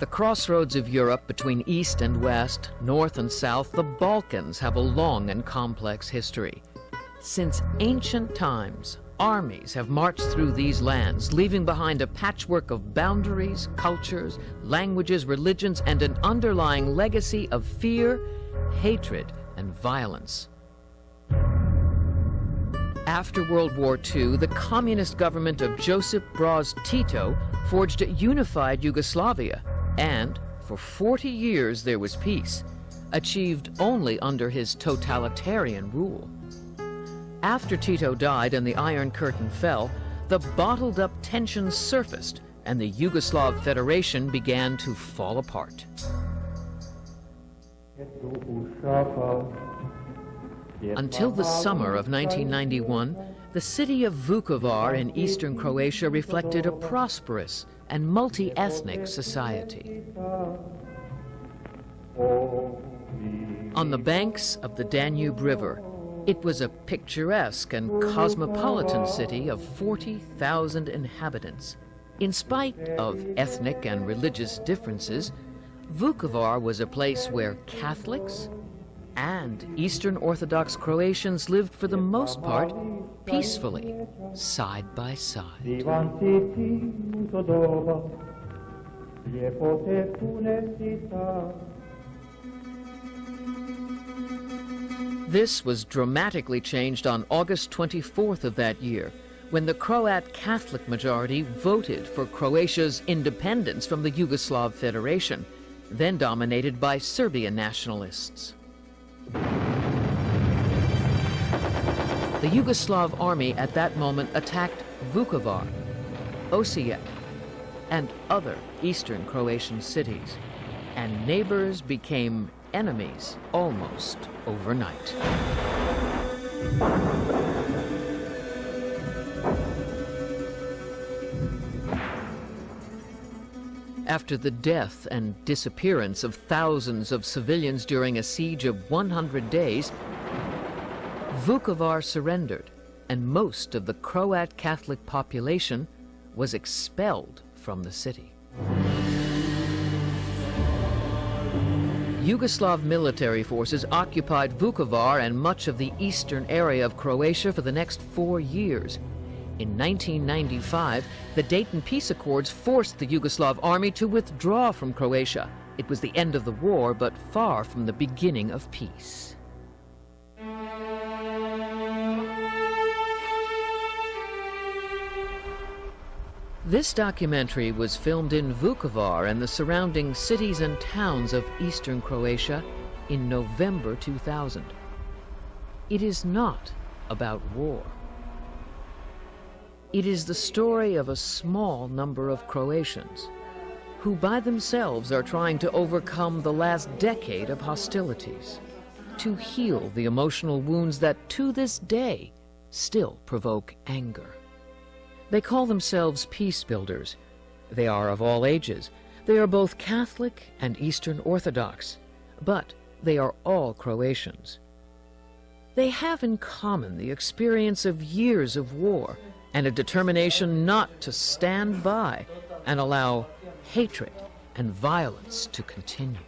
the crossroads of Europe between East and West, North and South, the Balkans have a long and complex history. Since ancient times, armies have marched through these lands, leaving behind a patchwork of boundaries, cultures, languages, religions, and an underlying legacy of fear, hatred, and violence. After World War II, the communist government of Josip Broz Tito forged a unified Yugoslavia, and for 40 years there was peace, achieved only under his totalitarian rule. After Tito died and the Iron Curtain fell, the bottled-up tensions surfaced, and the Yugoslav Federation began to fall apart. Until the summer of 1991, the city of Vukovar in eastern Croatia reflected a prosperous and multi-ethnic society. On the banks of the Danube River, it was a picturesque and cosmopolitan city of 40,000 inhabitants. In spite of ethnic and religious differences, Vukovar was a place where Catholics and Eastern Orthodox Croatians lived for the most part peacefully, side by side. This was dramatically changed on August 24th of that year, when the Croat Catholic majority voted for Croatia's independence from the Yugoslav Federation, then dominated by Serbian nationalists. The Yugoslav army at that moment attacked Vukovar, Osijek, and other eastern Croatian cities, and neighbors became enemies almost overnight. After the death and disappearance of thousands of civilians during a siege of 100 days, Vukovar surrendered, and most of the Croat Catholic population was expelled from the city. Yugoslav military forces occupied Vukovar and much of the eastern area of Croatia for the next 4 years. In 1995, the Dayton Peace Accords forced the Yugoslav army to withdraw from Croatia. It was the end of the war, but far from the beginning of peace. This documentary was filmed in Vukovar and the surrounding cities and towns of eastern Croatia in November 2000. It is not about war. It is the story of a small number of Croatians who by themselves are trying to overcome the last decade of hostilities, to heal the emotional wounds that to this day still provoke anger. They call themselves Peacebuilders. They are of all ages. They are both Catholic and Eastern Orthodox, but they are all Croatians. They have in common the experience of years of war and a determination not to stand by and allow hatred and violence to continue.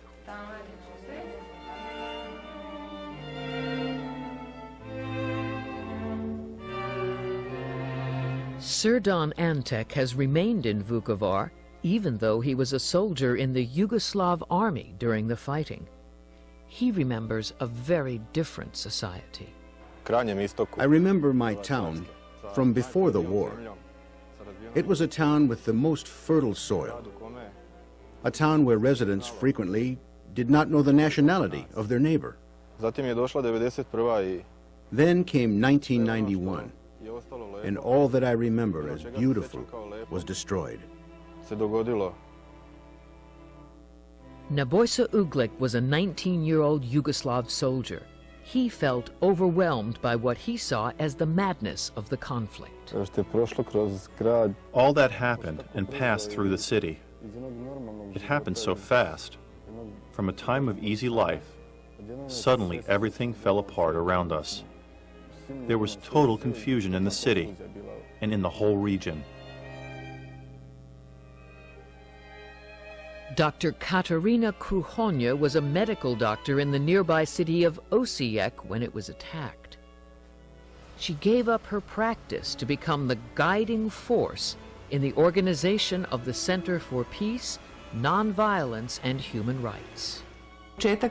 Srdjan Antek has remained in Vukovar, even though he was a soldier in the Yugoslav army during the fighting. He remembers a very different society. I remember my town from before the war. It was a town with the most fertile soil, a town where residents frequently did not know the nationality of their neighbor. Then came 1991. And all that I remember as beautiful was destroyed. Nebojša Uglek was a 19-year-old Yugoslav soldier. He felt overwhelmed by what he saw as the madness of the conflict. All that happened and passed through the city. It happened so fast. From a time of easy life, suddenly everything fell apart around us. There was total confusion in the city and in the whole region. Dr. Katarina Kruhonia was a medical doctor in the nearby city of Osijek when it was attacked. She gave up her practice to become the guiding force in the organization of the Center for Peace, Nonviolence, and Human Rights. At the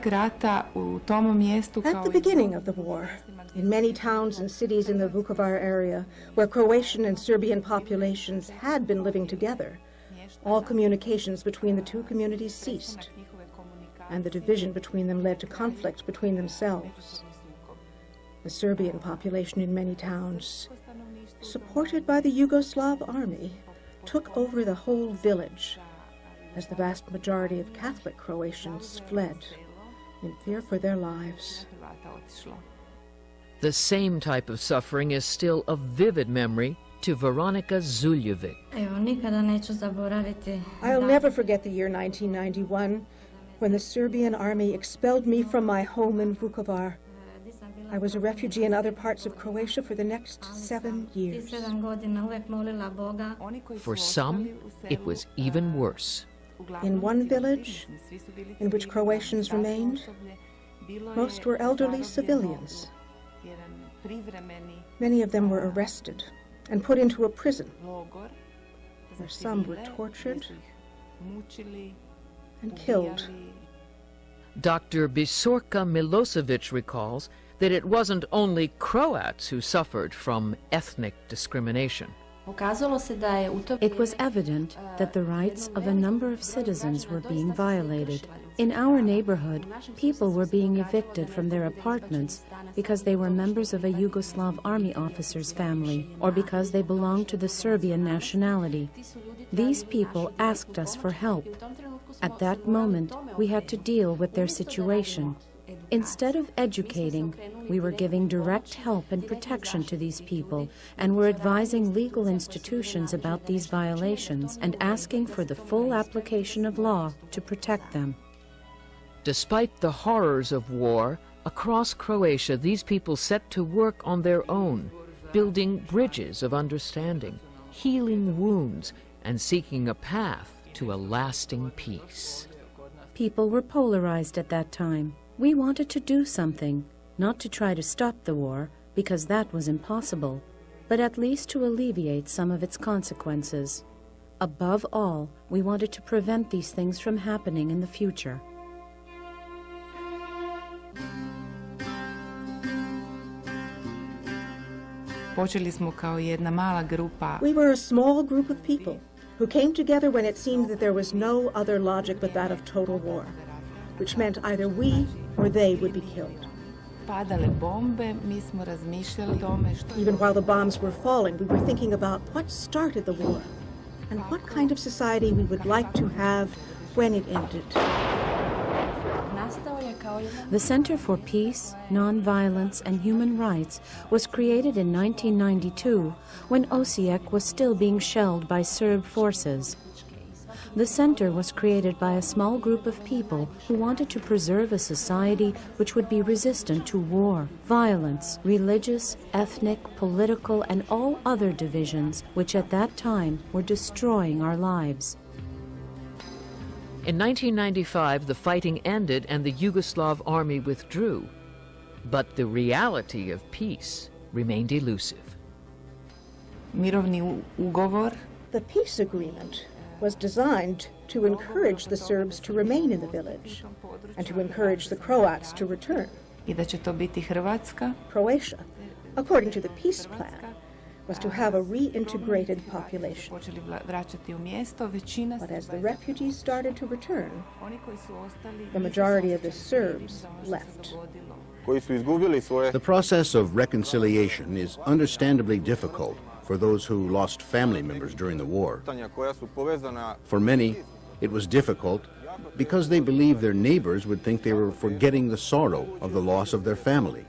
beginning of the war, in many towns and cities in the Vukovar area, where Croatian and Serbian populations had been living together, all communications between the two communities ceased, and the division between them led to conflict between themselves. The Serbian population in many towns, supported by the Yugoslav army, took over the whole village, as the vast majority of Catholic Croatians fled in fear for their lives. The same type of suffering is still a vivid memory to Veronika Zuljevic. I'll never forget the year 1991, when the Serbian army expelled me from my home in Vukovar. I was a refugee in other parts of Croatia for the next 7 years. For some, it was even worse. In one village, in which Croatians remained, most were elderly civilians. Many of them were arrested and put into a prison, where some were tortured and killed. Dr. Bisorka Milosevic recalls that it wasn't only Croats who suffered from ethnic discrimination. It was evident that the rights of a number of citizens were being violated. In our neighborhood, people were being evicted from their apartments because they were members of a Yugoslav army officer's family or because they belonged to the Serbian nationality. These people asked us for help. At that moment, we had to deal with their situation. Instead of educating, we were giving direct help and protection to these people and were advising legal institutions about these violations and asking for the full application of law to protect them. Despite the horrors of war, across Croatia these people set to work on their own, building bridges of understanding, healing wounds, and seeking a path to a lasting peace. People were polarized at that time. We wanted to do something, not to try to stop the war, because that was impossible, but at least to alleviate some of its consequences. Above all, we wanted to prevent these things from happening in the future. We were a small group of people who came together when it seemed that there was no other logic but that of total war, which meant either we or they would be killed. Even while the bombs were falling, we were thinking about what started the war and what kind of society we would like to have when it ended. The Center for Peace, Nonviolence, and Human Rights was created in 1992 when Osijek was still being shelled by Serb forces. The center was created by a small group of people who wanted to preserve a society which would be resistant to war, violence, religious, ethnic, political, and all other divisions which at that time were destroying our lives. In 1995, the fighting ended and the Yugoslav army withdrew, but the reality of peace remained elusive. The peace agreement was designed to encourage the Serbs to remain in the village and to encourage the Croats to return. Croatia, according to the peace plan, was to have a reintegrated population. But as the refugees started to return, the majority of the Serbs left. The process of reconciliation is understandably difficult for those who lost family members during the war. For many, it was difficult because they believed their neighbors would think they were forgetting the sorrow of the loss of their family,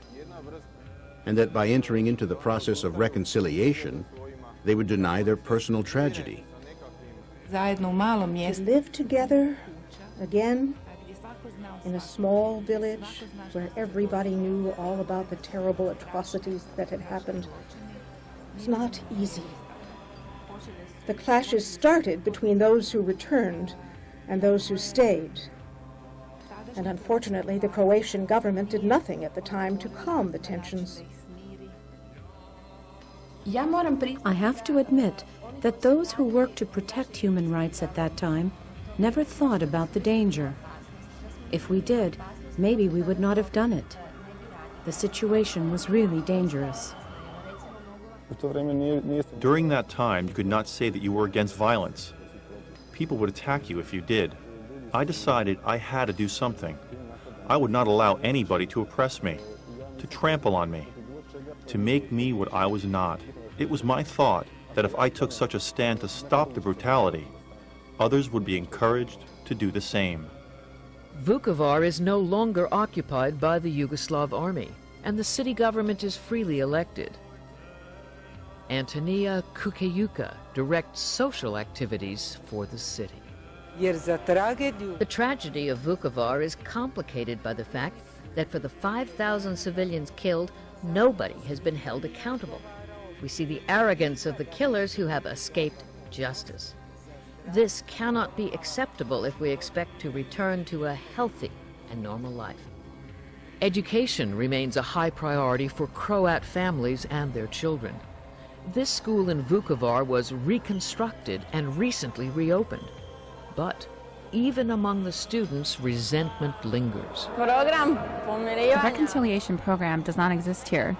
and that by entering into the process of reconciliation, they would deny their personal tragedy. To live together again in a small village where everybody knew all about the terrible atrocities that had happened was not easy. The clashes started between those who returned and those who stayed. And unfortunately, the Croatian government did nothing at the time to calm the tensions. I have to admit that those who worked to protect human rights at that time never thought about the danger. If we did, maybe we would not have done it. The situation was really dangerous. During that time, you could not say that you were against violence. People would attack you if you did. I decided I had to do something. I would not allow anybody to oppress me, to trample on me, to make me what I was not. It was my thought that if I took such a stand to stop the brutality, others would be encouraged to do the same. Vukovar is no longer occupied by the Yugoslav army, and the city government is freely elected. Antonija Kukeyuka directs social activities for the city. The tragedy of Vukovar is complicated by the fact that for the 5,000 civilians killed, nobody has been held accountable. We see the arrogance of the killers who have escaped justice. This cannot be acceptable if we expect to return to a healthy and normal life. Education remains a high priority for Croat families and their children. This school in Vukovar was reconstructed and recently reopened. But even among the students, resentment lingers. The reconciliation program does not exist here.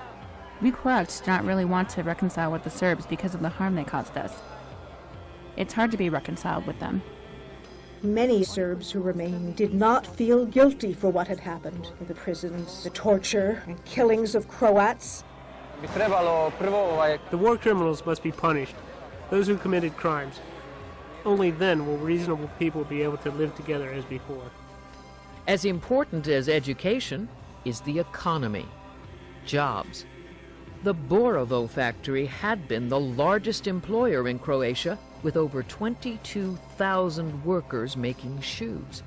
We Croats do not really want to reconcile with the Serbs because of the harm they caused us. It's hard to be reconciled with them. Many Serbs who remained did not feel guilty for what had happened, for the prisons, the torture, and killings of Croats. The war criminals must be punished, those who committed crimes. Only then will reasonable people be able to live together as before. As important as education is the economy, jobs. The Borovo factory had been the largest employer in Croatia, with over 22,000 workers making shoes.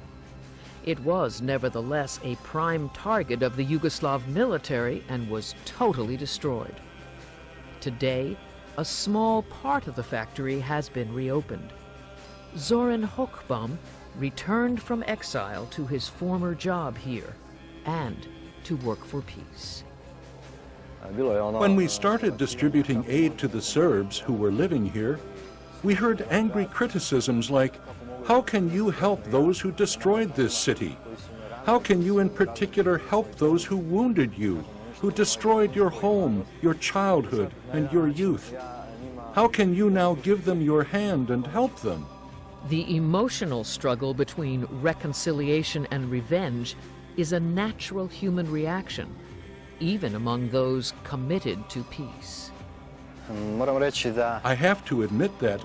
It was nevertheless a prime target of the Yugoslav military and was totally destroyed. Today, a small part of the factory has been reopened. Zoran Hokbam returned from exile to his former job here and to work for peace. When we started distributing aid to the Serbs who were living here, we heard angry criticisms like, "How can you help those who destroyed this city? How can you in particular help those who wounded you, who destroyed your home, your childhood, and your youth? How can you now give them your hand and help them?" The emotional struggle between reconciliation and revenge is a natural human reaction, even among those committed to peace. I have to admit that,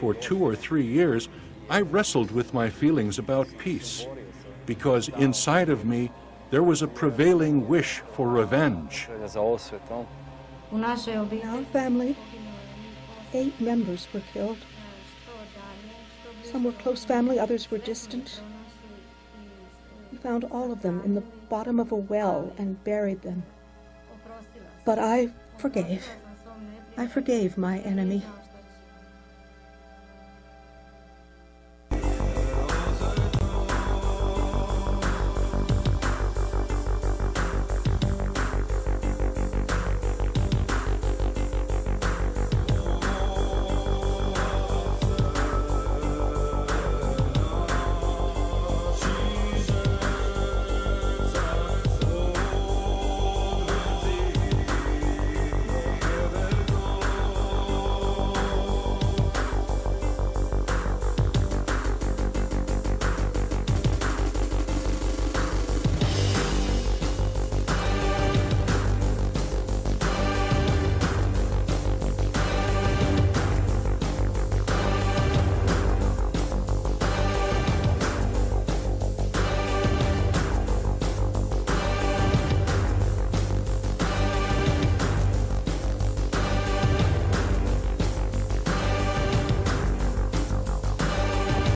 for 2 or 3 years, I wrestled with my feelings about peace, because inside of me there was a prevailing wish for revenge. In our family, 8 members were killed. Some were close family, others were distant. We found all of them in the bottom of a well and buried them. But I forgave. I forgave my enemy.